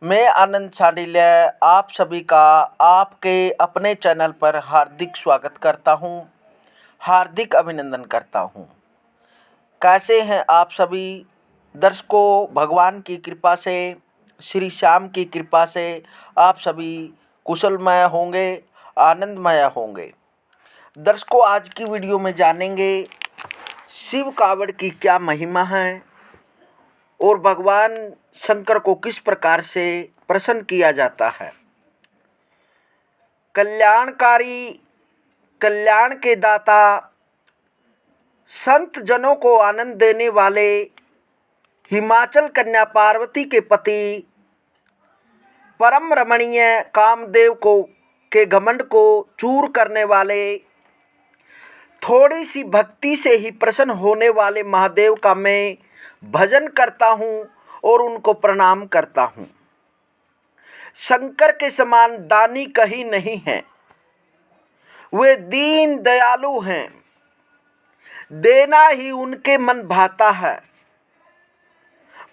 मैं आनंद शांडिल्य आप सभी का आपके अपने चैनल पर हार्दिक स्वागत करता हूं, हार्दिक अभिनंदन करता हूं। कैसे हैं आप सभी दर्शकों? भगवान की कृपा से, श्री श्याम की कृपा से आप सभी कुशलमय होंगे, आनंदमय होंगे। दर्शकों, आज की वीडियो में जानेंगे शिव कावड़ की क्या महिमा है और भगवान शंकर को किस प्रकार से प्रसन्न किया जाता है। कल्याणकारी, कल्याण के दाता, संत जनों को आनंद देने वाले, हिमाचल कन्या पार्वती के पति, परम रमणीय कामदेव के घमंड को चूर करने वाले, थोड़ी सी भक्ति से ही प्रसन्न होने वाले महादेव का मैं भजन करता हूँ और उनको प्रणाम करता हूँ। शंकर के समान दानी कहीं नहीं है। वे दीन दयालु हैं, देना ही उनके मन भाता है।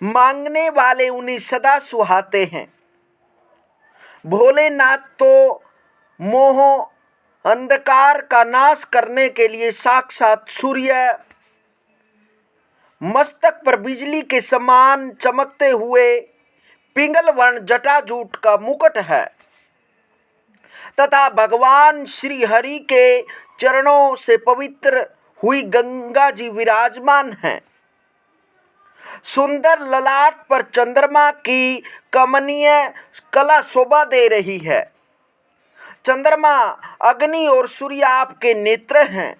मांगने वाले उन्हें सदा सुहाते हैं। भोलेनाथ तो मोह अंधकार का नाश करने के लिए साक्षात सूर्य, मस्तक पर बिजली के समान चमकते हुए पिंगल वर्ण जटाजूट का मुकुट है तथा भगवान श्री हरि के चरणों से पवित्र हुई गंगा जी विराजमान हैं। सुंदर ललाट पर चंद्रमा की कमनीय कला शोभा दे रही है। चंद्रमा, अग्नि और सूर्य आपके नेत्र हैं।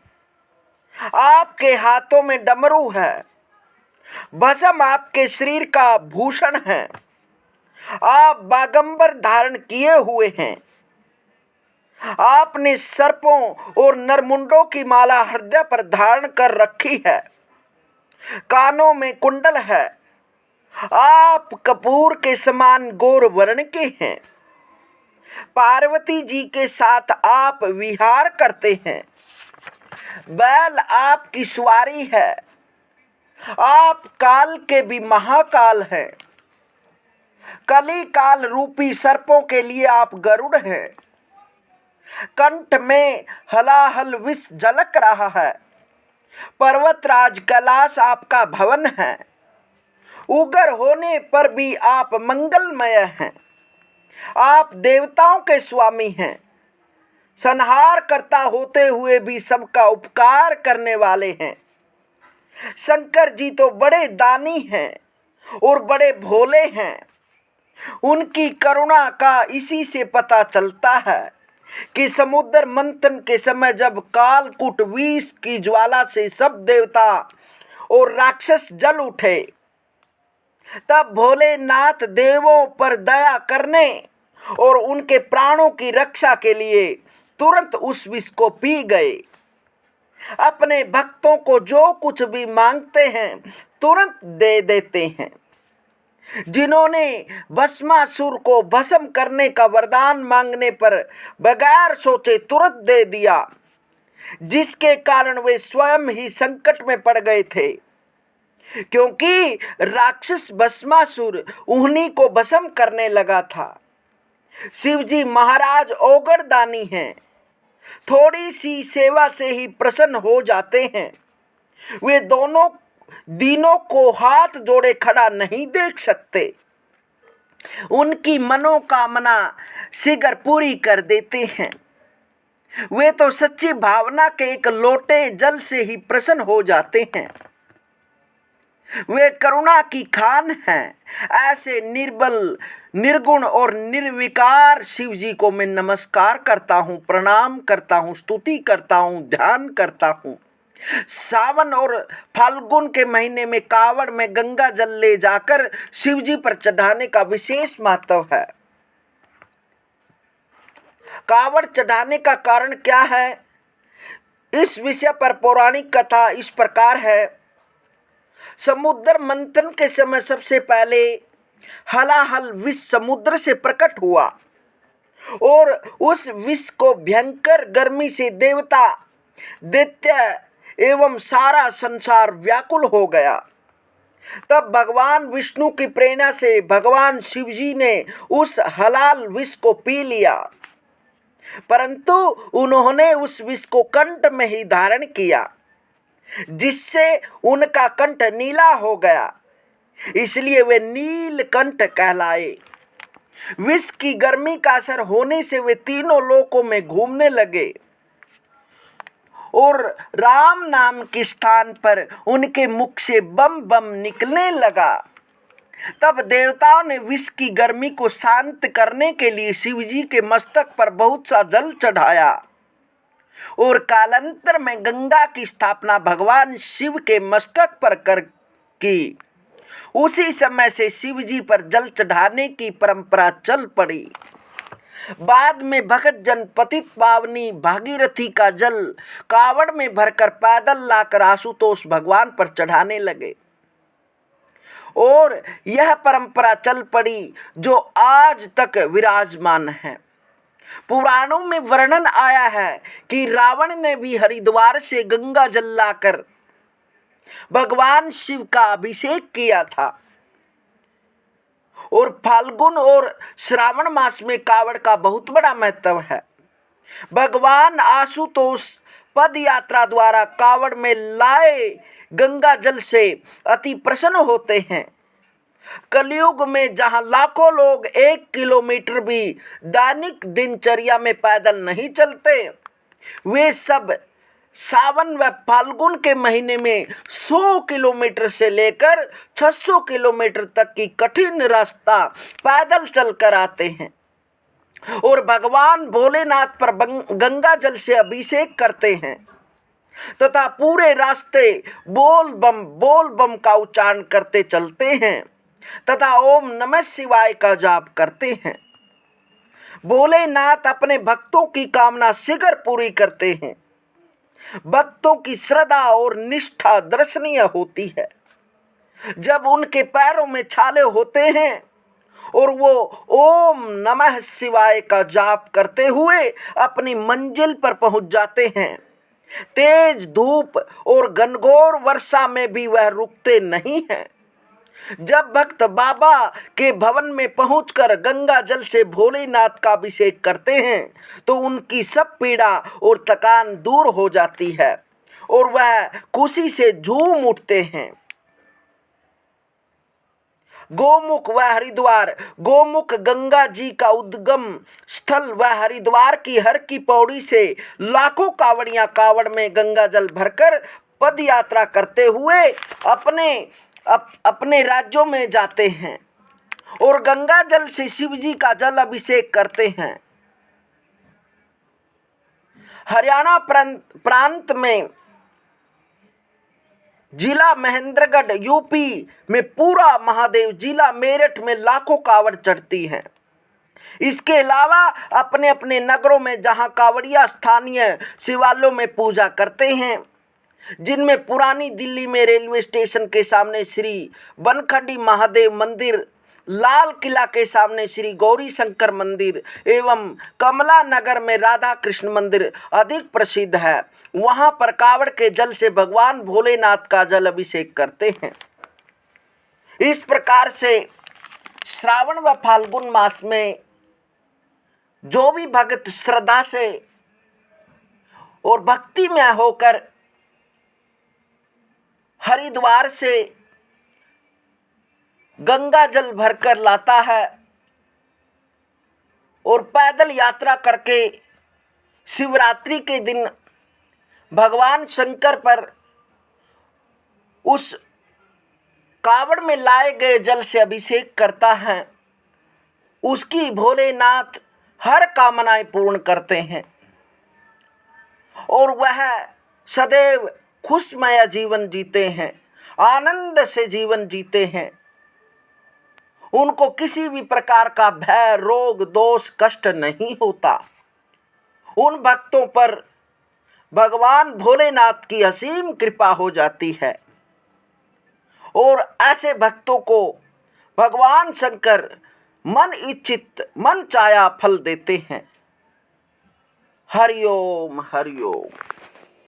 आपके हाथों में डमरू है। भस्म आपके शरीर का भूषण है। आप बागंबर धारण किए हुए हैं। आपने सर्पों और नरमुंडों की माला हृदय पर धारण कर रखी है। कानों में कुंडल है। आप कपूर के समान गौर वर्ण के हैं। पार्वती जी के साथ आप विहार करते हैं। बैल आपकी सवारी है। आप काल के भी महाकाल हैं। कली काल रूपी सर्पों के लिए आप गरुड़ हैं। कंठ में हलाहल विष झलक रहा है। पर्वतराज कैलाश आपका भवन है। उग्र होने पर भी आप मंगलमय हैं। आप देवताओं के स्वामी हैं। संहार करता होते हुए भी सबका उपकार करने वाले हैं। शंकर जी तो बड़े दानी हैं और बड़े भोले हैं। उनकी करुणा का इसी से पता चलता है कि समुद्र मंथन के समय जब कालकूट विष की ज्वाला से सब देवता और राक्षस जल उठे, तब भोलेनाथ देवों पर दया करने और उनके प्राणों की रक्षा के लिए तुरंत उस विष को पी गए। अपने भक्तों को जो कुछ भी मांगते हैं तुरंत दे देते हैं। जिन्होंने भस्मासुर को भस्म करने का वरदान मांगने पर बगैर सोचे तुरंत दे दिया, जिसके कारण वे स्वयं ही संकट में पड़ गए थे, क्योंकि राक्षस भस्मासुर उन्हीं को भस्म करने लगा था। शिवजी महाराज ओगड़ दानी हैं। थोड़ी सी सेवा से ही प्रसन्न हो जाते हैं। वे दोनों दिनों को हाथ जोड़े खड़ा नहीं देख सकते। उनकी मनोकामना शीघ्र पूरी कर देते हैं। वे तो सच्ची भावना के एक लोटे जल से ही प्रसन्न हो जाते हैं। वे करुणा की खान हैं। ऐसे निर्बल, निर्गुण और निर्विकार शिव जी को मैं नमस्कार करता हूँ, प्रणाम करता हूँ, स्तुति करता हूँ, ध्यान करता हूँ। सावन और फाल्गुन के महीने में कावड़ में गंगा जल ले जाकर शिव जी पर चढ़ाने का विशेष महत्व है। कावड़ चढ़ाने का कारण क्या है? इस विषय पर पौराणिक कथा इस प्रकार है। समुद्र मंथन के समय सबसे पहले हलाहल विष समुद्र से प्रकट हुआ और उस विष को भयंकर गर्मी से देवता, दैत्य एवं सारा संसार व्याकुल हो गया। तब भगवान विष्णु की प्रेरणा से भगवान शिव जी ने उस हलाल विष को पी लिया, परंतु उन्होंने उस विष को कंठ में ही धारण किया, जिससे उनका कंठ नीला हो गया, इसलिए वे नीलकंठ कहलाए। विष की गर्मी का असर होने से वे तीनों लोकों में घूमने लगे और राम नाम के स्थान पर उनके मुख से बम बम निकलने लगा। तब देवताओं ने विष की गर्मी को शांत करने के लिए शिव जी के मस्तक पर बहुत सा जल चढ़ाया और कालांतर में गंगा की स्थापना भगवान शिव के मस्तक पर कर की। उसी समय से शिव जी पर जल चढ़ाने की परंपरा चल पड़ी। बाद में भगत जन पतित पावनी भागीरथी का जल कावड़ में भरकर पैदल लाकर आशुतोष भगवान पर चढ़ाने लगे और यह परंपरा चल पड़ी जो आज तक विराजमान है। पुराणों में वर्णन आया है कि रावण ने भी हरिद्वार से गंगा जल लाकर भगवान शिव का अभिषेक किया था और फाल्गुन और श्रावण मास में कावड़ का बहुत बड़ा महत्व है। भगवान आशुतोष पद यात्रा द्वारा कावड़ में लाए गंगा जल से अति प्रसन्न होते हैं। कलयुग में जहां लाखों लोग 1 किलोमीटर भी दैनिक दिनचर्या में पैदल नहीं चलते, वे सब सावन व फाल्गुन के महीने में 100 किलोमीटर से लेकर 600 किलोमीटर तक की कठिन रास्ता पैदल चलकर आते हैं और भगवान भोलेनाथ पर गंगा जल से अभिषेक करते हैं तथा पूरे रास्ते बोल बम का उच्चारण करते चलते हैं तथा ओम नमः शिवाय का जाप करते हैं। भोलेनाथ अपने भक्तों की कामना शीघ्र पूरी करते हैं। भक्तों की श्रद्धा और निष्ठा दर्शनीय होती है जब उनके पैरों में छाले होते हैं और वो ओम नमः शिवाय का जाप करते हुए अपनी मंजिल पर पहुंच जाते हैं। तेज धूप और घनघोर वर्षा में भी वह रुकते नहीं हैं। जब भक्त बाबा के भवन में पहुंचकर गंगा जल से भोलेनाथ का अभिषेक करते हैं तो उनकी सब पीड़ा और थकान दूर हो जाती है और वह खुशी से झूम उठते हैं। गोमुख व हरिद्वार। गोमुख गंगा जी का उद्गम स्थल व हरिद्वार की हर की पौड़ी से लाखों कावड़ियां कावड़ में गंगा जल भरकर पद यात्रा करते हुए अपने राज्यों में जाते हैं और गंगा जल से शिव जी का जल अभिषेक करते हैं। हरियाणा प्रांत में जिला महेंद्रगढ़ यूपी में पूरा महादेव जिला मेरठ में लाखों कावड़ चढ़ती हैं। इसके अलावा अपने अपने नगरों में जहां कावड़िया स्थानीय शिवालयों में पूजा करते हैं, जिनमें पुरानी दिल्ली में रेलवे स्टेशन के सामने श्री बनखंडी महादेव मंदिर, लाल किला के सामने श्री गौरी शंकर मंदिर एवं कमला नगर में राधा कृष्ण मंदिर अधिक प्रसिद्ध है। वहां पर कावड़ के जल से भगवान भोलेनाथ का जल अभिषेक करते हैं। इस प्रकार से श्रावण व फाल्गुन मास में जो भी भक्त श्रद्धा से और भक्ति में होकर हरिद्वार से गंगा जल भरकर लाता है और पैदल यात्रा करके शिवरात्रि के दिन भगवान शंकर पर उस कावड़ में लाए गए जल से अभिषेक करता है, उसकी भोलेनाथ हर कामनाएं पूर्ण करते हैं और वह सदैव खुशमय जीवन जीते हैं, आनंद से जीवन जीते हैं। उनको किसी भी प्रकार का भय, रोग, दोष, कष्ट नहीं होता। उन भक्तों पर भगवान भोलेनाथ की असीम कृपा हो जाती है और ऐसे भक्तों को भगवान शंकर मन इच्छित मन चाया फल देते हैं। हरिओम हरिओम।